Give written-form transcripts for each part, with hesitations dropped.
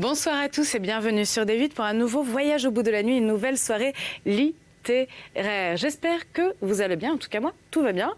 Bonsoir à tous et bienvenue sur D8 pour un nouveau voyage au bout de la nuit, une nouvelle soirée littéraire. J'espère que vous allez bien, en tout cas moi, tout va bien.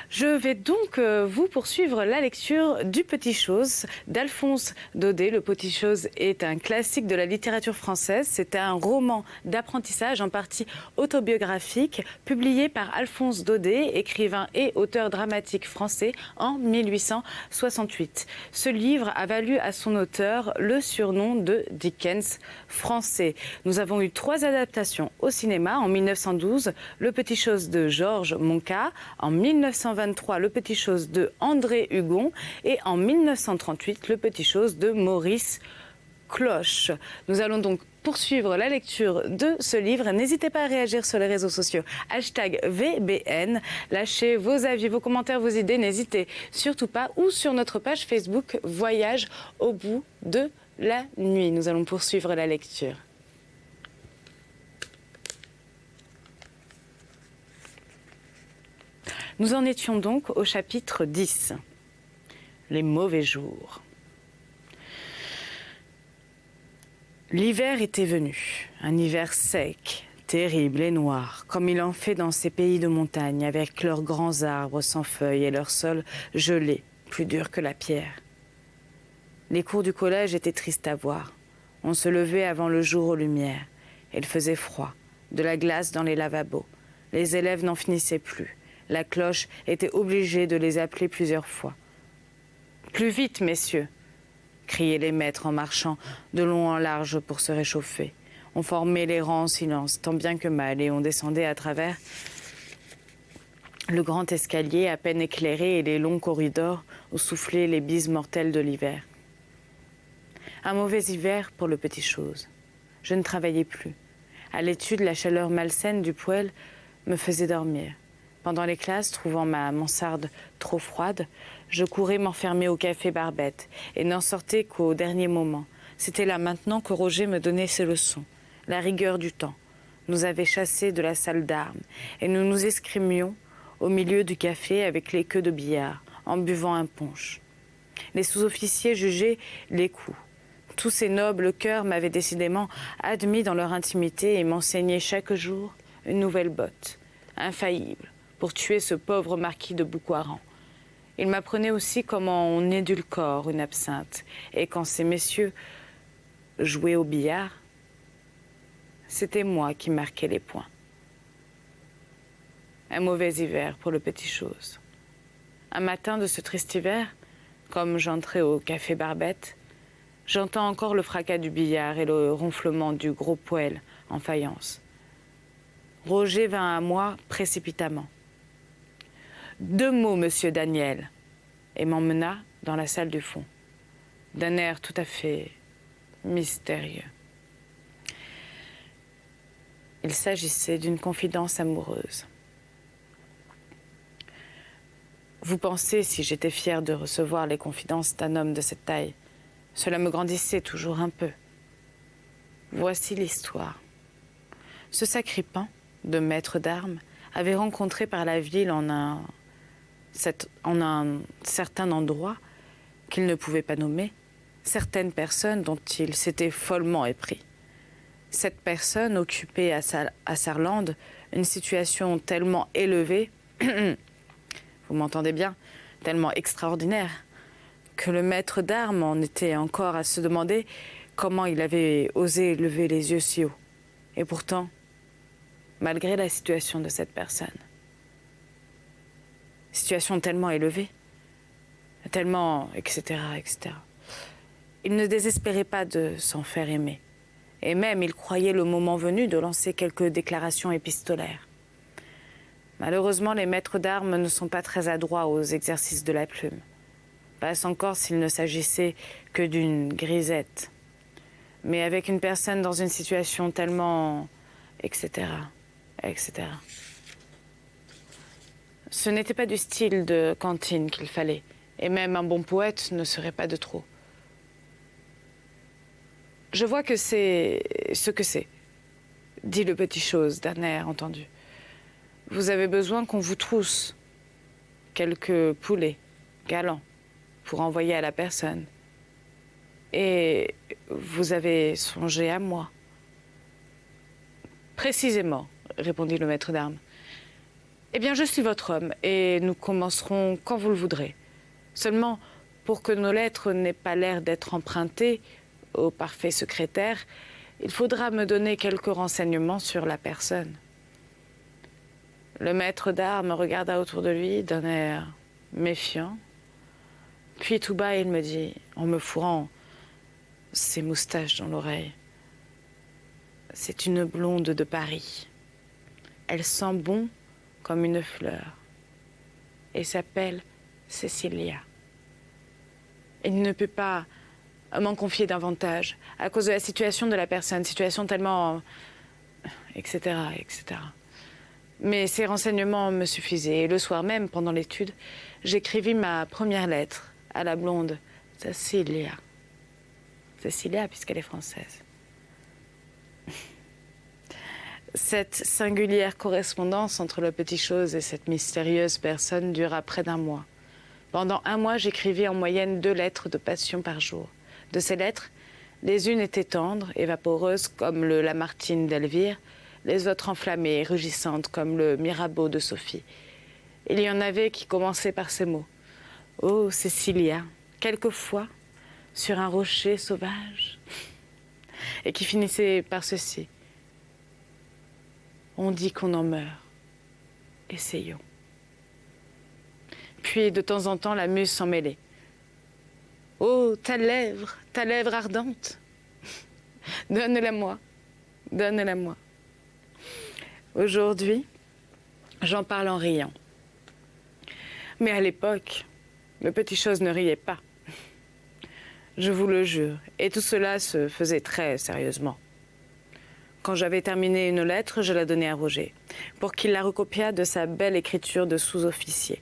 Je vais donc vous poursuivre la lecture du Petit Chose d'Alphonse Daudet. Le Petit Chose est un classique de la littérature française. C'est un roman d'apprentissage en partie autobiographique, publié par Alphonse Daudet, écrivain et auteur dramatique français en 1868. Ce livre a valu à son auteur le surnom de Dickens français. Nous avons eu 3 adaptations au cinéma. En 1912, Le Petit Chose de Georges Monca. En 1923, Le Petit Chose de André Hugon. Et en 1938, Le Petit Chose de Maurice Cloche. Nous allons donc poursuivre la lecture de ce livre. N'hésitez pas à réagir sur les réseaux sociaux. #VBN. Lâchez vos avis, vos commentaires, vos idées. N'hésitez surtout pas. Ou sur notre page Facebook Voyage au bout de la nuit. Nous allons poursuivre la lecture. Nous en étions donc au chapitre 10. Les mauvais jours. L'hiver était venu, un hiver sec, terrible et noir, comme il en fait dans ces pays de montagne, avec leurs grands arbres sans feuilles et leur sol gelé, plus dur que la pierre. Les cours du collège étaient tristes à voir. On se levait avant le jour aux lumières. Il faisait froid, de la glace dans les lavabos. Les élèves n'en finissaient plus. La cloche était obligée de les appeler plusieurs fois. « Plus vite, messieurs !» criaient les maîtres en marchant de long en large pour se réchauffer. On formait les rangs en silence, tant bien que mal, et on descendait à travers le grand escalier à peine éclairé et les longs corridors où soufflaient les bises mortelles de l'hiver. Un mauvais hiver pour le Petit Chose. Je ne travaillais plus. À l'étude, la chaleur malsaine du poêle me faisait dormir. Pendant les classes, trouvant ma mansarde trop froide, je courais m'enfermer au café Barbette et n'en sortais qu'au dernier moment. C'était là maintenant que Roger me donnait ses leçons. La rigueur du temps nous avait chassés de la salle d'armes et nous nous escrimions au milieu du café avec les queues de billard, en buvant un punch. Les sous-officiers jugeaient les coups. Tous ces nobles cœurs m'avaient décidément admis dans leur intimité et m'enseignaient chaque jour une nouvelle botte, infaillible, pour tuer ce pauvre marquis de Boucoiran. Il m'apprenait aussi comment on édulcore une absinthe, et quand ces messieurs jouaient au billard, c'était moi qui marquais les points. Un mauvais hiver pour le Petit Chose. Un matin de ce triste hiver, comme j'entrais au café Barbette, j'entends encore le fracas du billard et le ronflement du gros poêle en faïence. Roger vint à moi précipitamment. « 2 mots, monsieur Daniel !» et m'emmena dans la salle du fond, d'un air tout à fait mystérieux. Il s'agissait d'une confidence amoureuse. Vous pensez si j'étais fière de recevoir les confidences d'un homme de cette taille, cela me grandissait toujours un peu. Voici l'histoire. Ce sacripant de maître d'armes avait rencontré par la ville en un certain endroit qu'il ne pouvait pas nommer, certaines personnes dont il s'était follement épris. Cette personne occupait à Saarland une situation tellement élevée, vous m'entendez bien, tellement extraordinaire, que le maître d'armes en était encore à se demander comment il avait osé lever les yeux si haut. Et pourtant, malgré la situation de cette personne, situation tellement élevée, tellement, etc., etc. Il ne désespérait pas de s'en faire aimer. Et même, il croyait le moment venu de lancer quelques déclarations épistolaires. Malheureusement, les maîtres d'armes ne sont pas très adroits aux exercices de la plume. Passe encore s'il ne s'agissait que d'une grisette. Mais avec une personne dans une situation tellement, etc., etc. Ce n'était pas du style de cantine qu'il fallait, et même un bon poète ne serait pas de trop. Je vois que c'est ce que c'est, dit le Petit Chose d'un air entendu. Vous avez besoin qu'on vous trousse quelques poulets galants pour envoyer à la personne. Et vous avez songé à moi. Précisément, répondit le maître d'armes. Eh bien, je suis votre homme, et nous commencerons quand vous le voudrez. Seulement, pour que nos lettres n'aient pas l'air d'être empruntées au parfait secrétaire, il faudra me donner quelques renseignements sur la personne. Le maître d'armes regarda autour de lui d'un air méfiant. Puis tout bas, il me dit, en me fourrant ses moustaches dans l'oreille, « C'est une blonde de Paris. Elle sent bon comme une fleur et s'appelle Cécilia. Il ne peut pas m'en confier davantage à cause de la situation de la personne, situation tellement... etc., etc. Mais ces renseignements me suffisaient. Et le soir même, pendant l'étude, j'écrivis ma première lettre à la blonde Cécilia. Cécilia, puisqu'elle est française. Cette singulière correspondance entre la petite chose et cette mystérieuse personne dura près d'un mois. Pendant un mois, j'écrivis en moyenne 2 lettres de passion par jour. De ces lettres, les unes étaient tendres et vaporeuses comme le Lamartine d'Elvire, les autres enflammées et rugissantes comme le Mirabeau de Sophie. Il y en avait qui commençaient par ces mots. « Oh, Cécilia, quelquefois, sur un rocher sauvage » et qui finissaient par ceci. « On dit qu'on en meurt. Essayons. » Puis, de temps en temps, la muse s'en mêlait. « Oh, ta lèvre ardente, donne-la-moi, donne-la-moi. » Aujourd'hui, j'en parle en riant. Mais à l'époque, le petit chose ne riait pas. Je vous le jure, et tout cela se faisait très sérieusement. Quand j'avais terminé une lettre, je la donnai à Roger, pour qu'il la recopiât de sa belle écriture de sous-officier.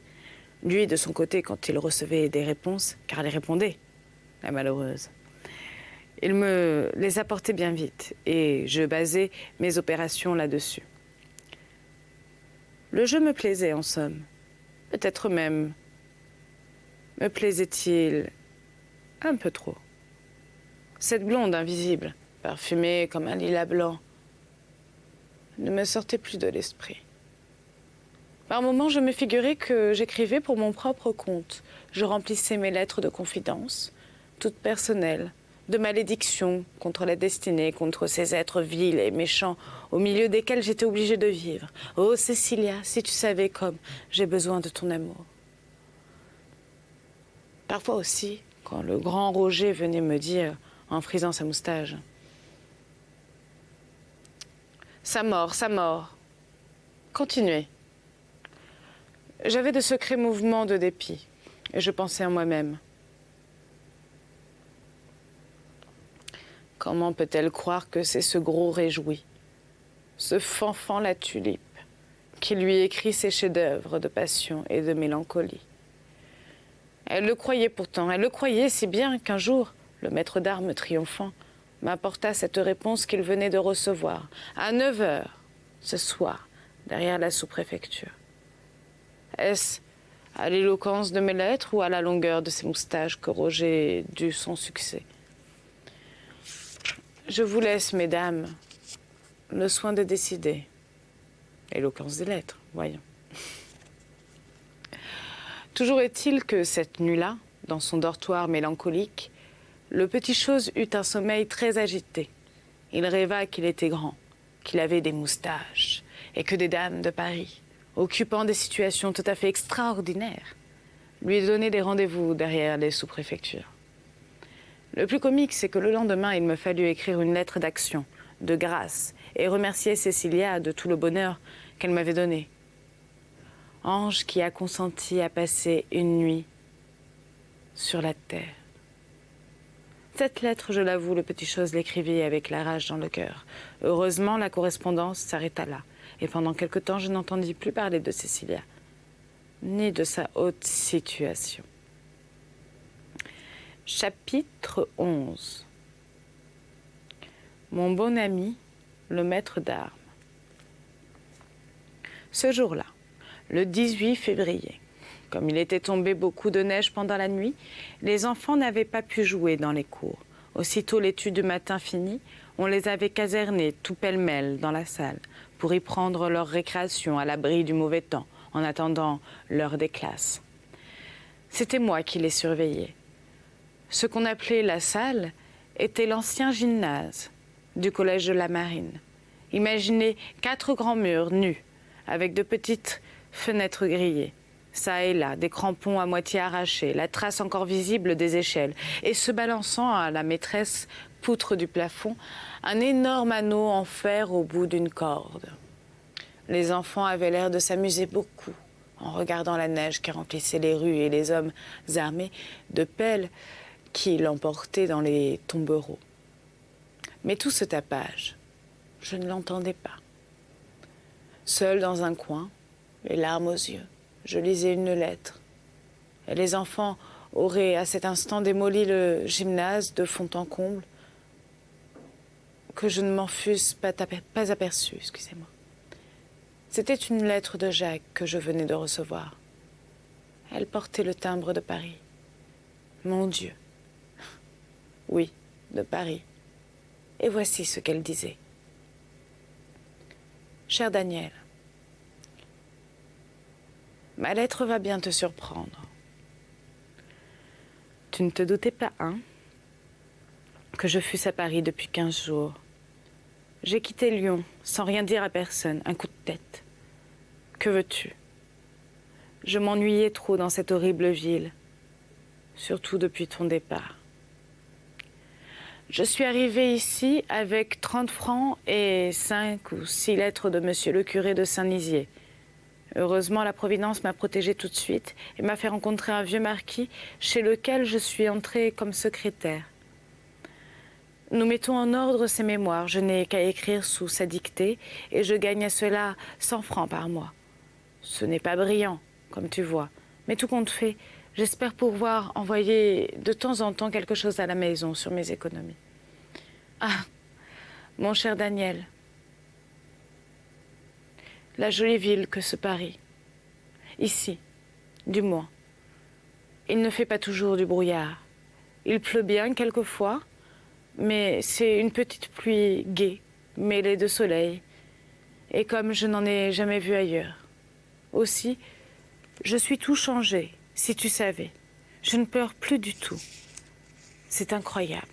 Lui, de son côté, quand il recevait des réponses, car elle répondait, la malheureuse, il me les apportait bien vite, et je basais mes opérations là-dessus. Le jeu me plaisait, en somme. Peut-être même me plaisait-il un peu trop. Cette blonde invisible, parfumée comme un lilas blanc, ne me sortait plus de l'esprit. Par moments, je me figurais que j'écrivais pour mon propre compte. Je remplissais mes lettres de confidence, toutes personnelles, de malédiction contre la destinée, contre ces êtres vils et méchants au milieu desquels j'étais obligée de vivre. Oh, Cécilia, si tu savais comme j'ai besoin de ton amour. Parfois aussi, quand le grand Roger venait me dire, en frisant sa moustache, « Sa mort, continuez. » J'avais de secrets mouvements de dépit, et je pensais en moi-même. Comment peut-elle croire que c'est ce gros réjoui, ce fanfan la tulipe, qui lui écrit ses chefs-d'œuvre de passion et de mélancolie? Elle le croyait pourtant, elle le croyait si bien qu'un jour, le maître d'armes triomphant m'apporta cette réponse qu'il venait de recevoir, à 9 h, ce soir, derrière la sous-préfecture. Est-ce à l'éloquence de mes lettres ou à la longueur de ses moustaches que Roger dut son succès? Je vous laisse, mesdames, le soin de décider. Éloquence des lettres, voyons. Toujours est-il que cette nuit-là, dans son dortoir mélancolique, le petit chose eut un sommeil très agité. Il rêva qu'il était grand, qu'il avait des moustaches, et que des dames de Paris, occupant des situations tout à fait extraordinaires, lui donnaient des rendez-vous derrière les sous-préfectures. Le plus comique, c'est que le lendemain, il me fallut écrire une lettre d'action, de grâce, et remercier Cécilia de tout le bonheur qu'elle m'avait donné. Ange qui a consenti à passer une nuit sur la terre. Cette lettre, je l'avoue, le petit chose l'écrivit avec la rage dans le cœur. Heureusement, la correspondance s'arrêta là, et pendant quelque temps, je n'entendis plus parler de Cécilia, ni de sa haute situation. Chapitre 11. Mon bon ami, le maître d'armes. Ce jour-là, le 18 février, comme il était tombé beaucoup de neige pendant la nuit, les enfants n'avaient pas pu jouer dans les cours. Aussitôt l'étude du matin finie, on les avait casernés tout pêle-mêle dans la salle pour y prendre leur récréation à l'abri du mauvais temps en attendant l'heure des classes. C'était moi qui les surveillais. Ce qu'on appelait la salle était l'ancien gymnase du collège de la Marine. Imaginez 4 grands murs nus avec de petites fenêtres grillées. Ça et là, des crampons à moitié arrachés, la trace encore visible des échelles, et se balançant à la maîtresse poutre du plafond, un énorme anneau en fer au bout d'une corde. Les enfants avaient l'air de s'amuser beaucoup en regardant la neige qui remplissait les rues et les hommes armés de pelles qui l'emportaient dans les tombereaux. Mais tout ce tapage, je ne l'entendais pas. Seul dans un coin, les larmes aux yeux, je lisais une lettre. Et les enfants auraient à cet instant démoli le gymnase de fond en comble, que je ne m'en fusse pas aperçu, excusez-moi. C'était une lettre de Jacques que je venais de recevoir. Elle portait le timbre de Paris. Mon Dieu. Oui, de Paris. Et voici ce qu'elle disait. Cher Daniel, ma lettre va bien te surprendre. Tu ne te doutais pas, hein, que je fusse à Paris depuis 15 jours. J'ai quitté Lyon sans rien dire à personne, un coup de tête. Que veux-tu? Je m'ennuyais trop dans cette horrible ville, surtout depuis ton départ. Je suis arrivée ici avec 30 francs et 5 ou 6 lettres de monsieur le curé de Saint-Nizier. Heureusement, la Providence m'a protégée tout de suite et m'a fait rencontrer un vieux marquis chez lequel je suis entrée comme secrétaire. Nous mettons en ordre ses mémoires. Je n'ai qu'à écrire sous sa dictée et je gagne à cela 100 francs par mois. Ce n'est pas brillant, comme tu vois, mais tout compte fait, j'espère pouvoir envoyer de temps en temps quelque chose à la maison sur mes économies. Ah, mon cher Daniel, la jolie ville que ce Paris, ici, du moins, il ne fait pas toujours du brouillard. Il pleut bien quelquefois, mais c'est une petite pluie gaie, mêlée de soleil, et comme je n'en ai jamais vu ailleurs. Aussi, je suis tout changée, si tu savais. Je ne pleure plus du tout. C'est incroyable.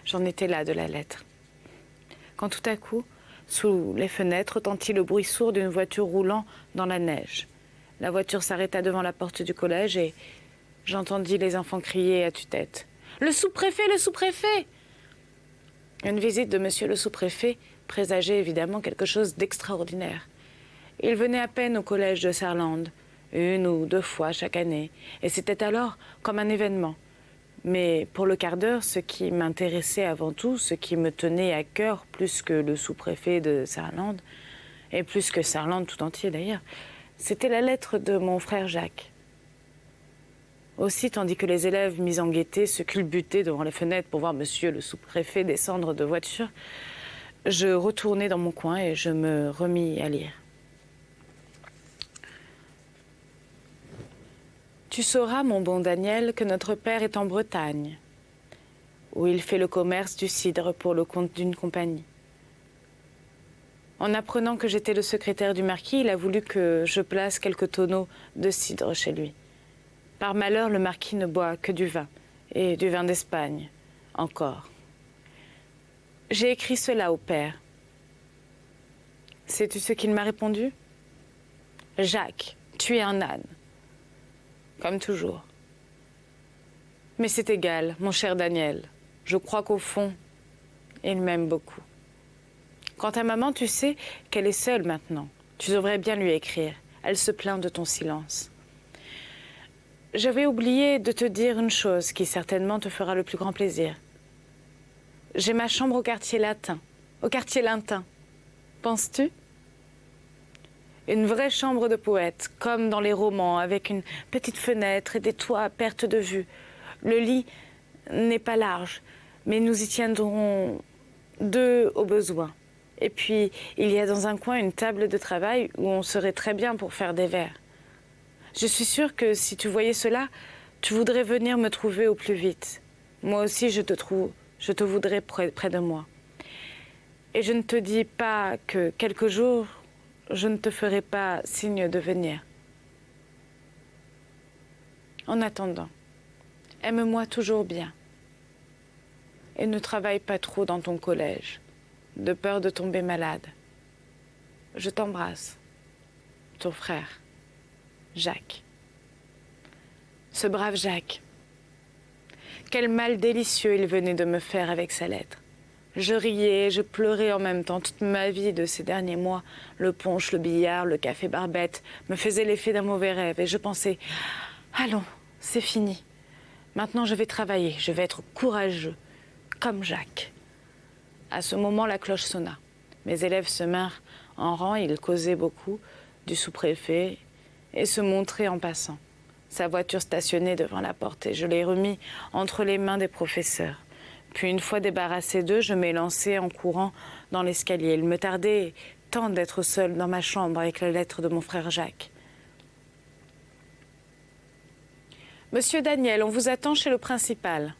J'en étais là de la lettre. Quand tout à coup, sous les fenêtres, retentit le bruit sourd d'une voiture roulant dans la neige. La voiture s'arrêta devant la porte du collège et j'entendis les enfants crier à tue-tête. « Le sous-préfet, le sous-préfet !» Une visite de monsieur le sous-préfet présageait évidemment quelque chose d'extraordinaire. Il venait à peine au collège de Saarland, 1 ou 2 fois chaque année, et c'était alors comme un événement. Mais pour le quart d'heure, ce qui m'intéressait avant tout, ce qui me tenait à cœur plus que le sous-préfet de Saarland, et plus que Saarland tout entier d'ailleurs, c'était la lettre de mon frère Jacques. Aussi, tandis que les élèves mis en gaieté se culbutaient devant les fenêtres pour voir monsieur le sous-préfet descendre de voiture, je retournai dans mon coin et je me remis à lire. Tu sauras, mon bon Daniel, que notre père est en Bretagne, où il fait le commerce du cidre pour le compte d'une compagnie. En apprenant que j'étais le secrétaire du marquis, il a voulu que je place quelques tonneaux de cidre chez lui. Par malheur, le marquis ne boit que du vin, et du vin d'Espagne, encore. J'ai écrit cela au père. Sais-tu ce qu'il m'a répondu? Jacques, tu es un âne. Comme toujours. Mais c'est égal, mon cher Daniel. Je crois qu'au fond, il m'aime beaucoup. Quant à maman, tu sais qu'elle est seule maintenant. Tu devrais bien lui écrire. Elle se plaint de ton silence. J'avais oublié de te dire une chose qui certainement te fera le plus grand plaisir. J'ai ma chambre au quartier latin. Au quartier latin. Penses-tu? Une vraie chambre de poète, comme dans les romans, avec une petite fenêtre et des toits à perte de vue. Le lit n'est pas large, mais nous y tiendrons 2 au besoin. Et puis, il y a dans un coin une table de travail où on serait très bien pour faire des vers. Je suis sûre que si tu voyais cela, tu voudrais venir me trouver au plus vite. Moi aussi, je te voudrais près de moi. Et je ne te dis pas que quelques jours, je ne te ferai pas signe de venir. En attendant, aime-moi toujours bien. Et ne travaille pas trop dans ton collège, de peur de tomber malade. Je t'embrasse, ton frère, Jacques. Ce brave Jacques. Quel mal délicieux il venait de me faire avec sa lettre. Je riais et je pleurais en même temps. Toute ma vie de ces derniers mois, le punch, le billard, le café barbette me faisaient l'effet d'un mauvais rêve. Et je pensais, allons, c'est fini. Maintenant, je vais travailler, je vais être courageux, comme Jacques. À ce moment, la cloche sonna. Mes élèves se mirent en rang, ils causaient beaucoup du sous-préfet et se montraient en passant. Sa voiture stationnait devant la porte et je l'ai remis entre les mains des professeurs. Puis une fois débarrassée d'eux, je m'élançai en courant dans l'escalier. Il me tardait tant d'être seule dans ma chambre avec la lettre de mon frère Jacques. « Monsieur Daniel, on vous attend chez le principal. »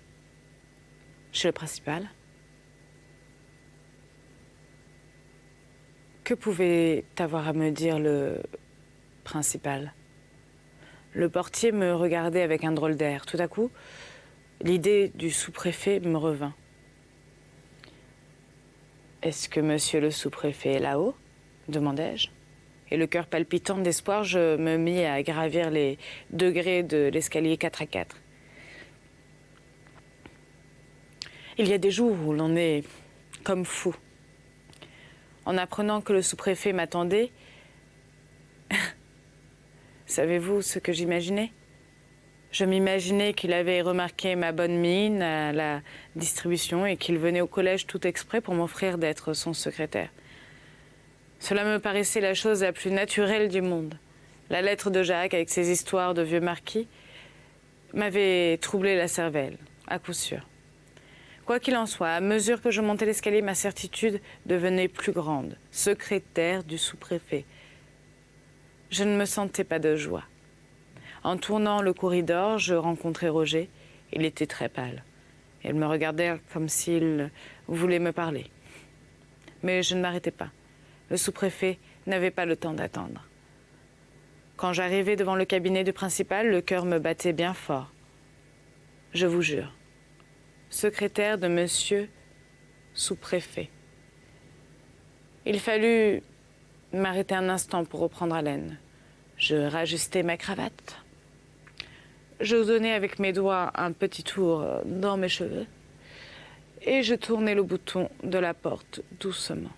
« Chez le principal ? Que pouvait avoir à me dire le principal ? Le portier me regardait avec un drôle d'air. Tout à coup, l'idée du sous-préfet me revint. « Est-ce que monsieur le sous-préfet est là-haut » demandai-je. Et le cœur palpitant d'espoir, je me mis à gravir les degrés de l'escalier 4 à 4. Il y a des jours où l'on est comme fou. En apprenant que le sous-préfet m'attendait, savez-vous ce que j'imaginais ? Je m'imaginais qu'il avait remarqué ma bonne mine à la distribution et qu'il venait au collège tout exprès pour m'offrir d'être son secrétaire. Cela me paraissait la chose la plus naturelle du monde. La lettre de Jacques, avec ses histoires de vieux marquis, m'avait troublé la cervelle, à coup sûr. Quoi qu'il en soit, à mesure que je montais l'escalier, ma certitude devenait plus grande. Secrétaire du sous-préfet. Je ne me sentais pas de joie. En tournant le corridor, je rencontrai Roger. Il était très pâle. Il me regardait comme s'il voulait me parler. Mais je ne m'arrêtai pas. Le sous-préfet n'avait pas le temps d'attendre. Quand j'arrivai devant le cabinet du principal, le cœur me battait bien fort. Je vous jure. Secrétaire de monsieur sous-préfet. Il fallut m'arrêter un instant pour reprendre haleine. Je rajustai ma cravate. Je donnai avec mes doigts un petit tour dans mes cheveux et je tournai le bouton de la porte doucement.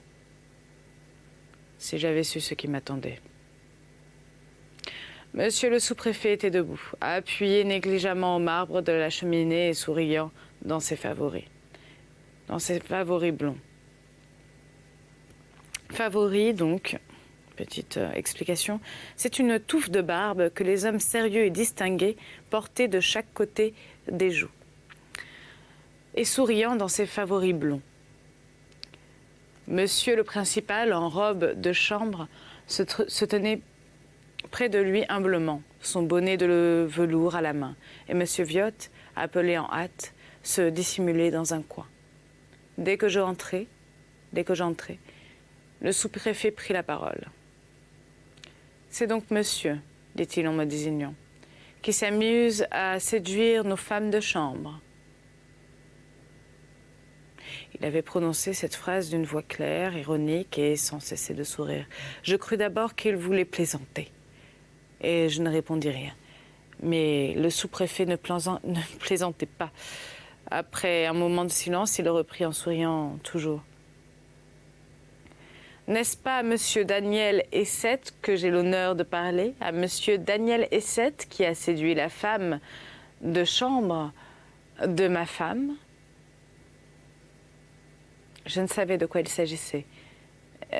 Si j'avais su ce qui m'attendait. Monsieur le sous-préfet était debout, appuyé négligemment au marbre de la cheminée et souriant dans ses favoris blonds. Favoris, donc, petite explication, c'est une touffe de barbe que les hommes sérieux et distingués portaient de chaque côté des joues, et souriant dans ses favoris blonds. Monsieur le principal, en robe de chambre, se tenait près de lui humblement, son bonnet de velours à la main, et monsieur Viotte, appelé en hâte, se dissimulait dans un coin. Dès que j'entrai, le sous-préfet prit la parole. « C'est donc monsieur, dit-il en me désignant, qui s'amuse à séduire nos femmes de chambre. » Il avait prononcé cette phrase d'une voix claire, ironique et sans cesser de sourire. Je crus d'abord qu'il voulait plaisanter. Et je ne répondis rien. Mais le sous-préfet ne plaisantait pas. Après un moment de silence, il reprit en souriant toujours. « N'est-ce pas à monsieur Daniel Essette que j'ai l'honneur de parler ? À monsieur Daniel Essette qui a séduit la femme de chambre de ma femme ?» Je ne savais de quoi il s'agissait.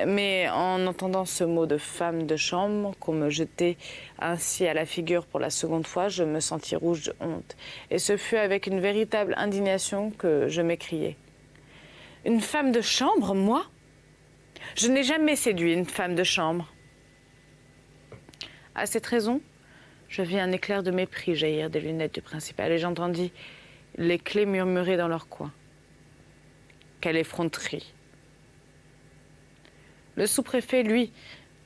Mais en entendant ce mot de femme de chambre, qu'on me jetait ainsi à la figure pour la seconde fois, je me sentis rouge de honte. Et ce fut avec une véritable indignation que je m'écriai. « Une femme de chambre, moi ? Je n'ai jamais séduit une femme de chambre. » À cette raison, je vis un éclair de mépris jaillir des lunettes du principal et j'entendis les clés murmuraient dans leur coin. Quelle effronterie! Le sous-préfet, lui,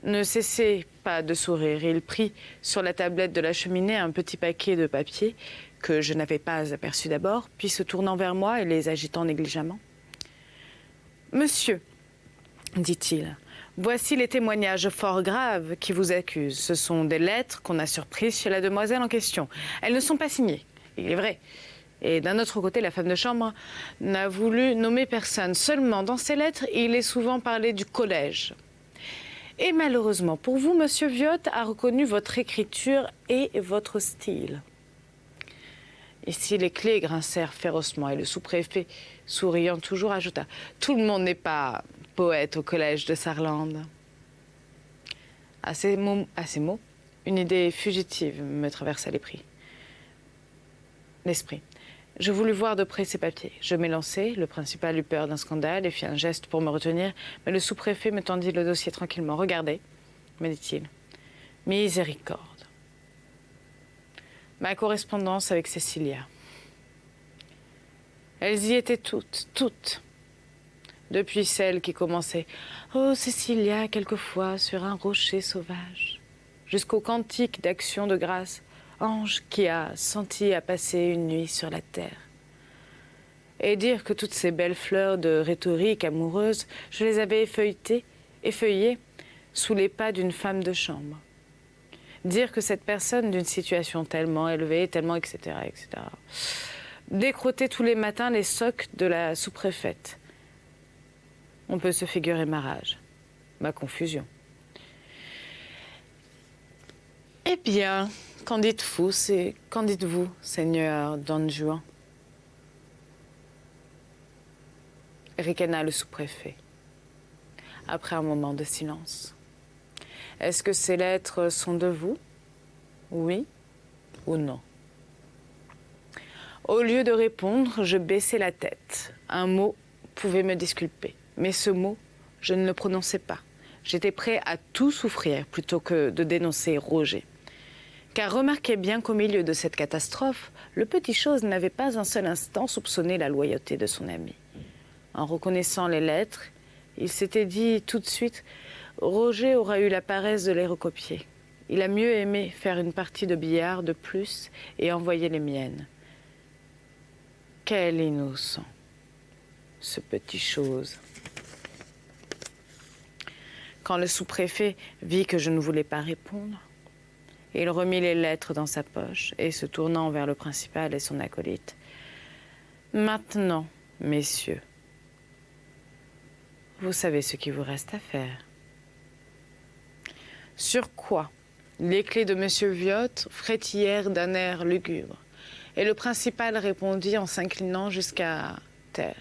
ne cessait pas de sourire. Il prit sur la tablette de la cheminée un petit paquet de papiers que je n'avais pas aperçu d'abord, puis se tournant vers moi et les agitant négligemment. « Monsieur, dit-il, voici les témoignages fort graves qui vous accusent. Ce sont des lettres qu'on a surprises chez la demoiselle en question. Elles ne sont pas signées, il est vrai. Et d'un autre côté, la femme de chambre n'a voulu nommer personne. Seulement, dans ces lettres, il est souvent parlé du collège. Et malheureusement pour vous, Monsieur Viotte a reconnu votre écriture et votre style. » Ici, les clés grincèrent férocement et le sous-préfet, souriant toujours, ajouta « Tout le monde n'est pas poète au collège de Sarlande. » À ces mots, une idée fugitive me traversa l'esprit. Je voulus voir de près ces papiers. Je m'élançai, le principal eut peur d'un scandale et fit un geste pour me retenir, mais le sous-préfet me tendit le dossier tranquillement. « Regardez, me dit-il. Miséricorde. Ma correspondance avec Cécilia. Elles y étaient toutes. Depuis celle qui commençait « Oh, Cécilia, quelquefois sur un rocher sauvage » jusqu'au cantique d'action de grâce, ange qui a senti à passer une nuit sur la terre. Et dire que toutes ces belles fleurs de rhétorique amoureuse, je les avais effeuillées sous les pas d'une femme de chambre. Dire que cette personne d'une situation tellement élevée, tellement etc., etc. Décroter tous les matins les socs de la sous-préfète. On peut se figurer ma rage, ma confusion. Eh bien, qu'en dites-vous, Seigneur Don Juan? Ricana le sous-préfet, après un moment de silence. Est-ce que ces lettres sont de vous? Oui ou non? Au lieu de répondre, je baissai la tête. Un mot pouvait me disculper, mais ce mot, je ne le prononçais pas. J'étais prêt à tout souffrir plutôt que de dénoncer Roger. Car remarquez bien qu'au milieu de cette catastrophe, le petit chose n'avait pas un seul instant soupçonné la loyauté de son ami. En reconnaissant les lettres, il s'était dit tout de suite « Roger aura eu la paresse de les recopier. Il a mieux aimé faire une partie de billard de plus et envoyer les miennes. » Quel innocent, ce petit chose. Quand le sous-préfet vit que je ne voulais pas répondre, il remit les lettres dans sa poche et, se tournant vers le principal et son acolyte, « Maintenant, messieurs, vous savez ce qu'il vous reste à faire. » Sur quoi les clés de M. Viotte frétillèrent d'un air lugubre, et le principal répondit en s'inclinant jusqu'à terre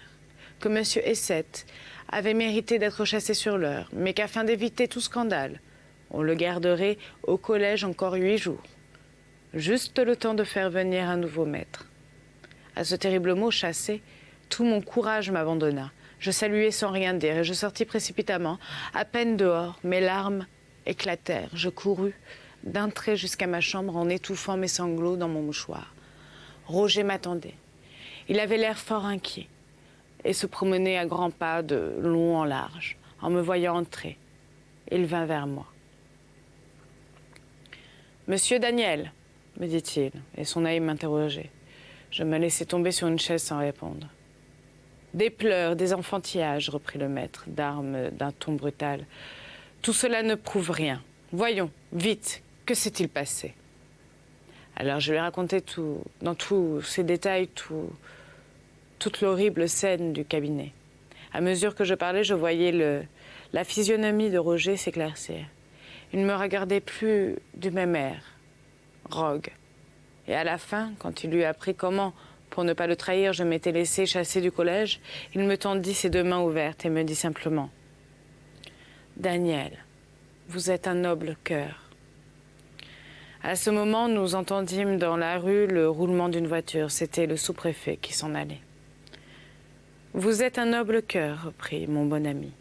que M. Essette avait mérité d'être chassé sur l'heure, mais qu'afin d'éviter tout scandale, on le garderait au collège encore 8 jours, juste le temps de faire venir un nouveau maître. À ce terrible mot, chassé, tout mon courage m'abandonna. Je saluai sans rien dire et je sortis précipitamment. À peine dehors, mes larmes éclatèrent. Je courus d'un trait jusqu'à ma chambre en étouffant mes sanglots dans mon mouchoir. Roger m'attendait. Il avait l'air fort inquiet et se promenait à grands pas de long en large. En me voyant entrer, il vint vers moi. « Monsieur Daniel, me dit-il, et son œil m'interrogeait. Je me laissai tomber sur une chaise sans répondre. Des pleurs, des enfantillages, reprit le maître d'armes d'un ton brutal. Tout cela ne prouve rien. Voyons, vite, que s'est-il passé? Alors je lui racontai dans tous ces détails, toute l'horrible scène du cabinet. À mesure que je parlais, je voyais la physionomie de Roger s'éclaircir. Il ne me regardait plus du même air, rogue. Et à la fin, quand il eut appris comment, pour ne pas le trahir, je m'étais laissé chasser du collège, il me tendit ses 2 mains ouvertes et me dit simplement « Daniel, vous êtes un noble cœur. » À ce moment, nous entendîmes dans la rue le roulement d'une voiture. C'était le sous-préfet qui s'en allait. « Vous êtes un noble cœur, reprit mon bon ami,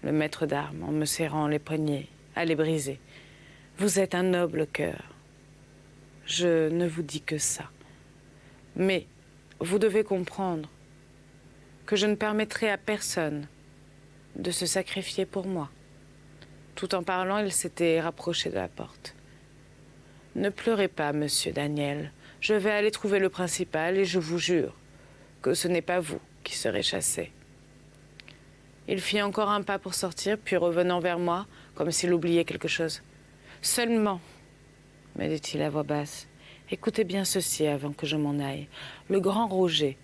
le maître d'armes, en me serrant les poignets, à les briser. Vous êtes un noble cœur. Je ne vous dis que ça. Mais vous devez comprendre que je ne permettrai à personne de se sacrifier pour moi. Tout en parlant, il s'était rapproché de la porte. Ne pleurez pas, monsieur Daniel. Je vais aller trouver le principal et je vous jure que ce n'est pas vous qui serez chassé. Il fit encore un pas pour sortir, puis revenant vers moi, comme s'il oubliait quelque chose. Seulement, me dit-il à voix basse, écoutez bien ceci avant que je m'en aille. Le grand Roger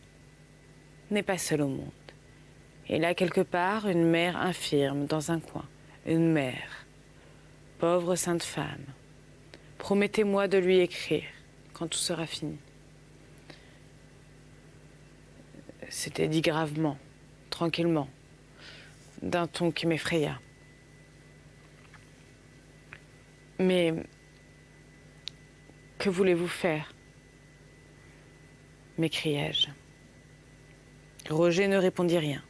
n'est pas seul au monde. Il a quelque part une mère infirme dans un coin. Une mère, pauvre sainte femme. Promettez-moi de lui écrire quand tout sera fini. C'était dit gravement, tranquillement, d'un ton qui m'effraya. Mais que voulez-vous faire? M'écriai-je. Roger ne répondit rien.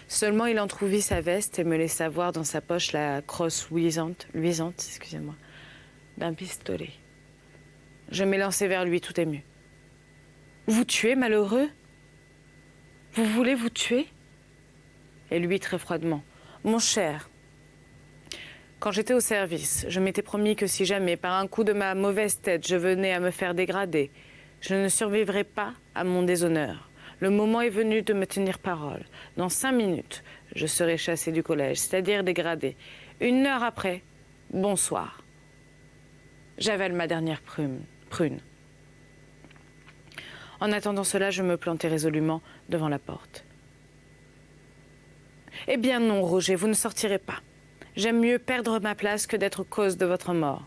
Seulement il entrouvrit sa veste et me laissa voir dans sa poche la crosse luisante, d'un pistolet. Je m'élançai vers lui tout ému. Vous tuez, malheureux? Vous voulez vous tuer? Et lui très froidement. Mon cher, quand j'étais au service, je m'étais promis que si jamais, par un coup de ma mauvaise tête, je venais à me faire dégrader, je ne survivrais pas à mon déshonneur. Le moment est venu de me tenir parole. Dans 5 minutes, je serai chassé du collège, c'est-à-dire dégradé. 1 heure après, bonsoir. J'avale ma dernière prune. En attendant cela, je me plantai résolument devant la porte. Eh bien non, Roger, vous ne sortirez pas. J'aime mieux perdre ma place que d'être cause de votre mort.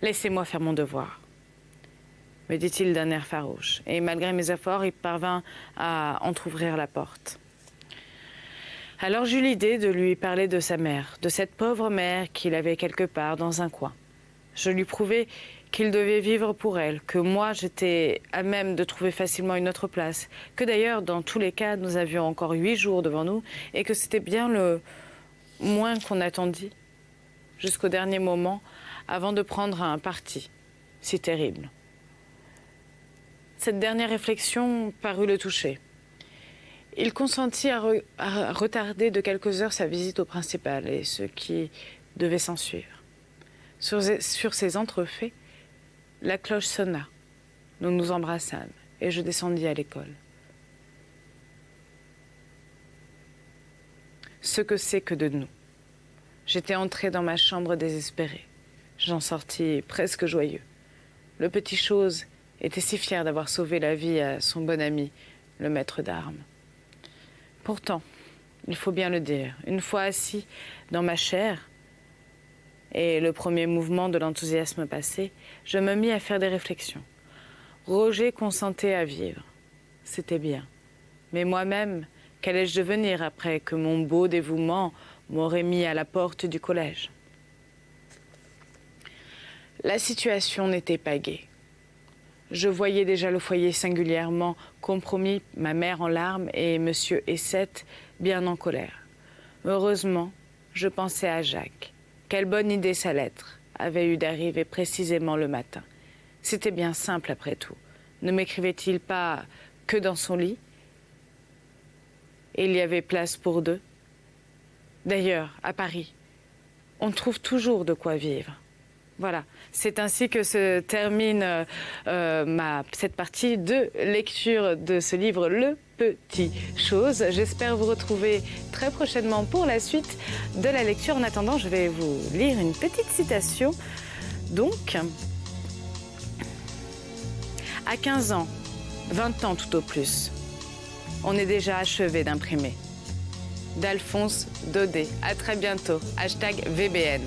Laissez-moi faire mon devoir, me dit-il d'un air farouche. Et malgré mes efforts, il parvint à entr'ouvrir la porte. Alors j'eus l'idée de lui parler de sa mère, de cette pauvre mère qu'il avait quelque part dans un coin. Je lui prouvai qu'il devait vivre pour elle, que moi j'étais à même de trouver facilement une autre place, que d'ailleurs dans tous les cas nous avions encore 8 jours devant nous et que c'était bien le moins qu'on attendit jusqu'au dernier moment avant de prendre un parti si terrible. Cette dernière réflexion parut le toucher. Il consentit à retarder de quelques heures sa visite au principal et ce qui devait s'ensuivre. Sur ces entrefaits, la cloche sonna. Nous nous embrassâmes et je descendis à l'école. Ce que c'est que de nous. J'étais entré dans ma chambre désespéré. J'en sortis presque joyeux. Le petit chose était si fier d'avoir sauvé la vie à son bon ami, le maître d'armes. Pourtant, il faut bien le dire, une fois assis dans ma chaire, et le premier mouvement de l'enthousiasme passé, je me mis à faire des réflexions. Roger consentait à vivre. C'était bien. Mais moi-même, qu'allais-je devenir après que mon beau dévouement m'aurait mis à la porte du collège? La situation n'était pas gaie. Je voyais déjà le foyer singulièrement compromis, ma mère en larmes et monsieur Essette bien en colère. Heureusement, je pensais à Jacques. Quelle bonne idée sa lettre avait eu d'arriver précisément le matin. C'était bien simple après tout. Ne m'écrivait-il pas que dans son lit? Et il y avait place pour 2. D'ailleurs, à Paris, on trouve toujours de quoi vivre. Voilà, c'est ainsi que se termine cette partie de lecture de ce livre, Le Petit Chose. J'espère vous retrouver très prochainement pour la suite de la lecture. En attendant, je vais vous lire une petite citation. Donc, à 15 ans, 20 ans tout au plus, on est déjà achevé d'imprimer. D'Alphonse Daudet. À très bientôt. #VBN.